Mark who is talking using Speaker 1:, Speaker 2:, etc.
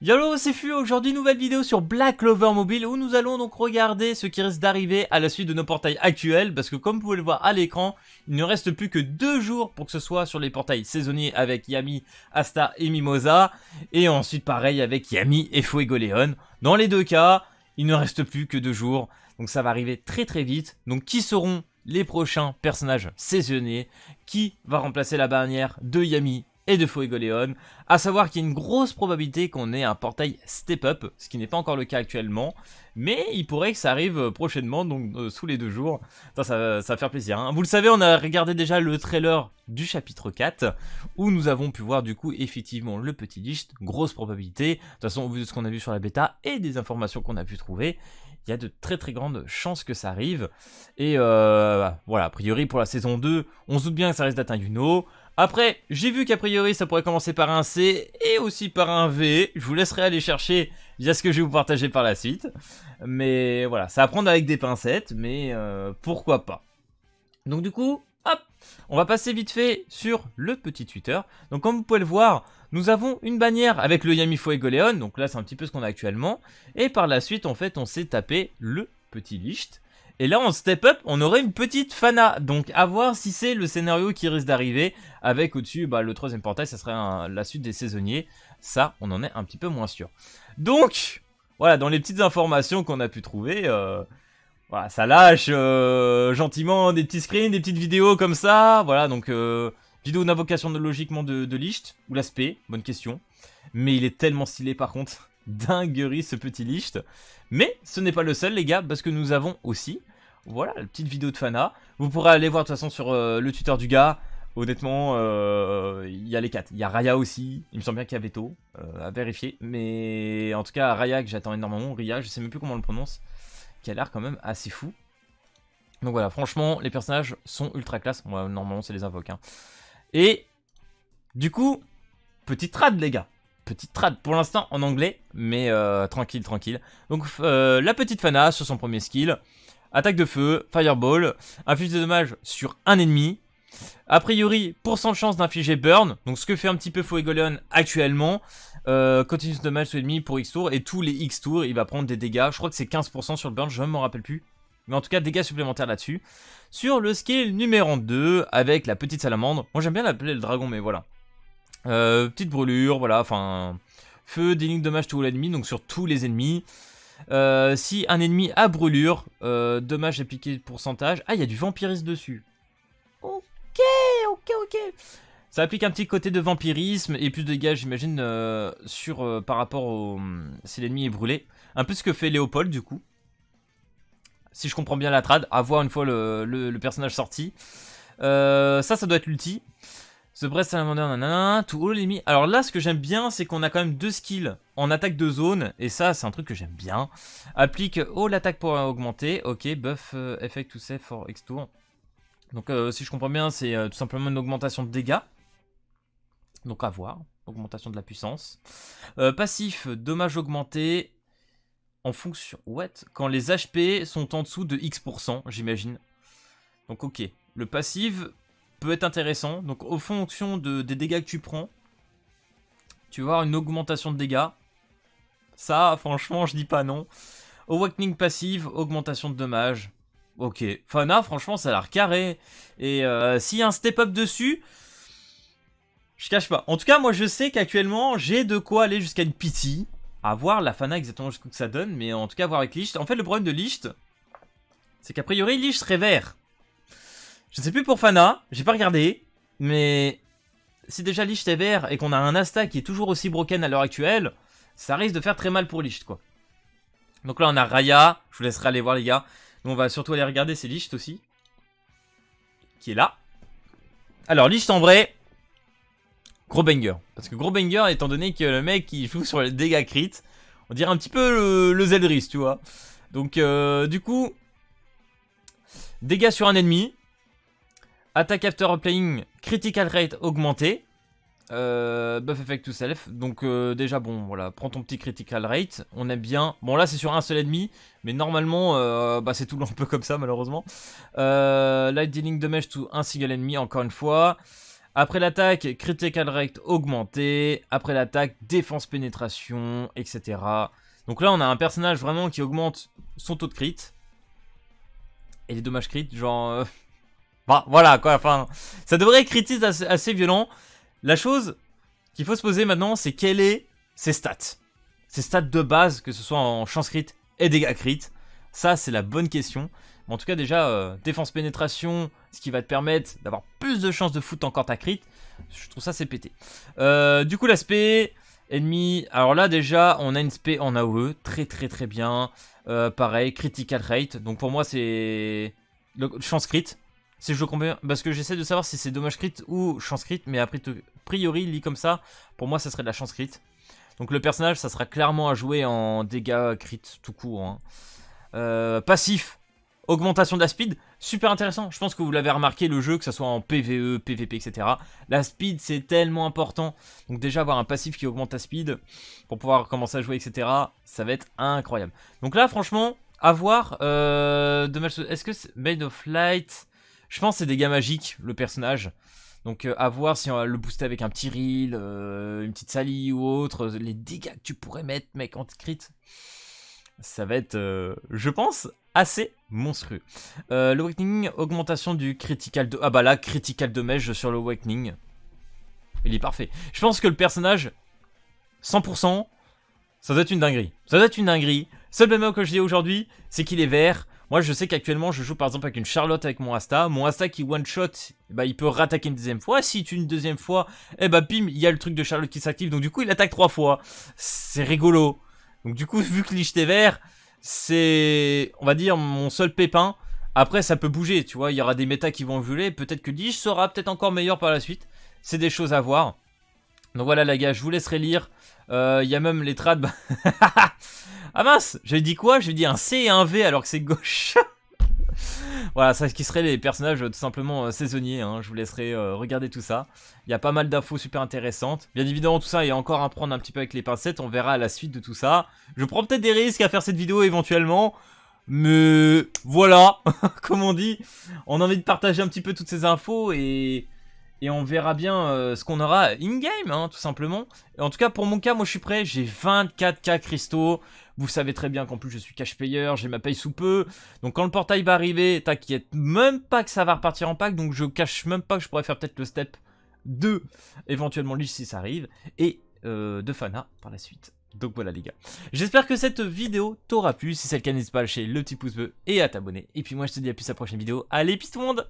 Speaker 1: Yolo, c'est Fu, aujourd'hui nouvelle vidéo sur Black Clover Mobile où nous allons donc regarder ce qui risque d'arriver à la suite de nos portails actuels parce que comme vous pouvez le voir à l'écran, il ne reste plus que 2 jours pour que ce soit sur les portails saisonniers avec Yami, Asta et Mimosa et ensuite pareil avec Yami et Fuegoleon. Dans les deux cas, il ne reste plus que 2 jours donc ça va arriver très très vite. Donc qui seront les prochains personnages saisonniers? Qui va remplacer la bannière de Yami et de Fuegoleon, à savoir qu'il y a une grosse probabilité qu'on ait un portail step up, ce qui n'est pas encore le cas actuellement, mais il pourrait que ça arrive prochainement, donc sous les 2 jours, ça va faire plaisir. Hein. Vous le savez, on a regardé déjà le trailer du chapitre 4, où nous avons pu voir du coup effectivement le petit list, grosse probabilité, de toute façon au vu de ce qu'on a vu sur la bêta et des informations qu'on a pu trouver, il y a de très très grandes chances que ça arrive, et voilà, a priori pour la saison 2, on se doute bien que ça risque d'être un Yuno. Après, j'ai vu qu'a priori ça pourrait commencer par un C et aussi par un V. Je vous laisserai aller chercher via ce que je vais vous partager par la suite. Mais voilà, ça à prendre avec des pincettes, mais pourquoi pas. Donc du coup, hop, on va passer vite fait sur le petit Twitter. Donc comme vous pouvez le voir, nous avons une bannière avec le Yami Fuegoleon. Donc là c'est un petit peu ce qu'on a actuellement. Et par la suite, en fait, on s'est tapé le petit Licht. Et là, en step up, on aurait une petite Fana. Donc, à voir si c'est le scénario qui risque d'arriver. Avec au-dessus, le 3ème portail, ça serait la suite des saisonniers. Ça, on en est un petit peu moins sûr. Donc, voilà, dans les petites informations qu'on a pu trouver, voilà, ça lâche gentiment des petits screens, des petites vidéos comme ça. Voilà, donc, vidéo d'invocation logiquement de Licht. Ou l'aspect, bonne question. Mais il est tellement stylé par contre. Dinguerie ce petit Licht. Mais ce n'est pas le seul les gars, parce que nous avons aussi, voilà, la petite vidéo de Fana. Vous pourrez aller voir de toute façon sur le Twitter du gars. Honnêtement, il y a les 4. Il y a Raya aussi, il me semble bien qu'il y a Veto, à vérifier. Mais en tout cas, Raya que j'attends énormément, Ria, je sais même plus comment on le prononce, qui a l'air quand même assez fou. Donc voilà, franchement, les personnages sont ultra classe. Moi, normalement, c'est les invoques. Hein. Et du coup, petite trad les gars. Petite trad pour l'instant en anglais, mais tranquille. Donc la petite Fana sur son premier skill. Attaque de feu, Fireball, inflige des dommages sur un ennemi. A priori, % de chance d'infliger Burn, donc ce que fait un petit peu Fuegoleon actuellement. Continue ce dommage sur l'ennemi pour X tours, et tous les X tours, il va prendre des dégâts. Je crois que c'est 15% sur le Burn, je ne m'en rappelle plus. Mais en tout cas, dégâts supplémentaires là-dessus. Sur le skill numéro 2, avec la petite salamandre. Moi j'aime bien l'appeler le dragon, mais voilà. Petite brûlure, voilà, enfin... Feu, dealing dommage tout l'ennemi, donc sur tous les ennemis. Si un ennemi a brûlure, dommage appliqué pourcentage. Ah, il y a du vampirisme dessus. Ok. Ça applique un petit côté de vampirisme et plus de dégâts, j'imagine, par rapport au... si l'ennemi est brûlé. Un peu ce que fait Léopold, du coup. Si je comprends bien la trad, à voir une fois le personnage sorti. Ça doit être l'ulti. The Breast Salamander, nanana, tout all enemy. Alors là, ce que j'aime bien, c'est qu'on a quand même 2 skills en attaque de zone. Et ça, c'est un truc que j'aime bien. Applique all attaque pour augmenter. Ok, buff effect to save for X tour. Donc si je comprends bien, c'est tout simplement une augmentation de dégâts. Donc à voir. Augmentation de la puissance. Passif, dommage augmenté. En fonction... What? Quand les HP sont en dessous de X%, j'imagine. Donc ok. Le passif... peut être intéressant, donc au fonction des dégâts que tu prends, tu vas avoir une augmentation de dégâts. Ça, franchement, je dis pas non. Awakening passive, augmentation de dommages. Ok, Fana, franchement, ça a l'air carré. Et s'il y a un step up dessus, je cache pas. En tout cas, moi, je sais qu'actuellement, j'ai de quoi aller jusqu'à une pity. À voir la Fana exactement ce que ça donne, mais en tout cas, voir avec Licht. En fait, le problème de Licht, c'est qu'a priori, Licht serait vert. Je sais plus pour Fana, j'ai pas regardé, mais si déjà Licht est vert et qu'on a un Asta qui est toujours aussi broken à l'heure actuelle, ça risque de faire très mal pour Licht, quoi. Donc là on a Raya, je vous laisserai aller voir les gars. Nous on va surtout aller regarder, c'est Licht aussi, qui est là. Alors Licht en vrai, gros banger. Parce que gros banger étant donné que le mec qui joue sur les dégâts crit, on dirait un petit peu le Zeldris, tu vois. Donc du coup, dégâts sur un ennemi. Attack after playing, critical rate augmenté. Buff effect to self. Donc déjà bon voilà, prends ton petit critical rate. On aime bien. Bon là c'est sur un seul ennemi. Mais normalement c'est tout un peu comme ça malheureusement. Light dealing damage to un single ennemi encore une fois. Après l'attaque, critical rate augmenté. Après l'attaque, défense pénétration, etc. Donc là, on a un personnage vraiment qui augmente son taux de crit. Et les dommages crit, genre... Bah, voilà, quoi, enfin... Ça devrait critiser assez violent. La chose qu'il faut se poser maintenant, c'est quelles sont ses stats. Ses stats de base, que ce soit en chance crit et dégâts crit. Ça, c'est la bonne question. En tout cas, déjà, défense pénétration, ce qui va te permettre d'avoir plus de chances de foutre encore ta crit. Je trouve ça, c'est pété. Du coup, l'aspect ennemi. Alors là, déjà, on a une spé en AOE. Très, très, très bien. Pareil, critical rate. Donc pour moi, c'est chance crit. Si je combien, parce que j'essaie de savoir si c'est dommage crit ou chance crit. Mais a priori, lit comme ça. Pour moi, ça serait de la chance crit. Donc le personnage, ça sera clairement à jouer en dégâts crit tout court. Hein. Passif. Augmentation de la speed, super intéressant. Je pense que vous l'avez remarqué, le jeu, que ce soit en PvE, PvP, etc. La speed, c'est tellement important. Donc déjà, avoir un passif qui augmente ta speed pour pouvoir commencer à jouer, etc. Ça va être incroyable. Donc là, franchement, à voir. Est-ce que c'est Made of Light? Je pense que c'est dégâts magiques, le personnage. Donc à voir si on va le booster avec un petit reel, une petite sally ou autre. Les dégâts que tu pourrais mettre, mec, en crit. Ça va être, je pense, assez monstrueux. L'Awakening, augmentation du critical de... Ah bah là, critical damage sur l'Awakening. Il est parfait. Je pense que le personnage, 100%, ça doit être une dinguerie. Ça doit être une dinguerie. Seul bémol que je dis aujourd'hui, c'est qu'il est vert. Moi, je sais qu'actuellement, je joue par exemple avec une Charlotte avec mon Asta. Mon Asta qui one-shot, bah, il peut rattaquer une deuxième fois. Si tu une deuxième fois, eh bah, bim, il y a le truc de Charlotte qui s'active. Donc du coup, il attaque 3 fois. C'est rigolo. Donc du coup, vu que Lich t'es vert, c'est, on va dire, mon seul pépin. Après, ça peut bouger, tu vois, il y aura des méta qui vont évoluer. Peut-être que Lich sera peut-être encore meilleur par la suite. C'est des choses à voir. Donc voilà les gars, je vous laisserai lire. Il y a même les trades. Ah mince, j'avais dit quoi? J'ai dit un C et un V alors que c'est gauche. Voilà, ça qui seraient les personnages tout simplement saisonniers, hein. Je vous laisserai regarder tout ça. Il y a pas mal d'infos super intéressantes. Bien évidemment, tout ça est encore à prendre un petit peu avec les pincettes. On verra à la suite de tout ça. Je prends peut-être des risques à faire cette vidéo éventuellement. Mais voilà, comme on dit, on a envie de partager un petit peu toutes ces infos et on verra bien ce qu'on aura in-game, hein, tout simplement. Et en tout cas, pour mon cas, moi je suis prêt. J'ai 24K cristaux. Vous savez très bien qu'en plus je suis cash payer, j'ai ma paye sous peu. Donc quand le portail va arriver, t'inquiète même pas que ça va repartir en pack. Donc je cache même pas que je pourrais faire peut-être le step 2, éventuellement Lich si ça arrive. Et de Fana par la suite. Donc voilà les gars. J'espère que cette vidéo t'aura plu. Si c'est le cas, n'hésite pas à lâcher le petit pouce bleu et à t'abonner. Et puis moi je te dis à plus à la prochaine vidéo. Allez, peace tout le monde!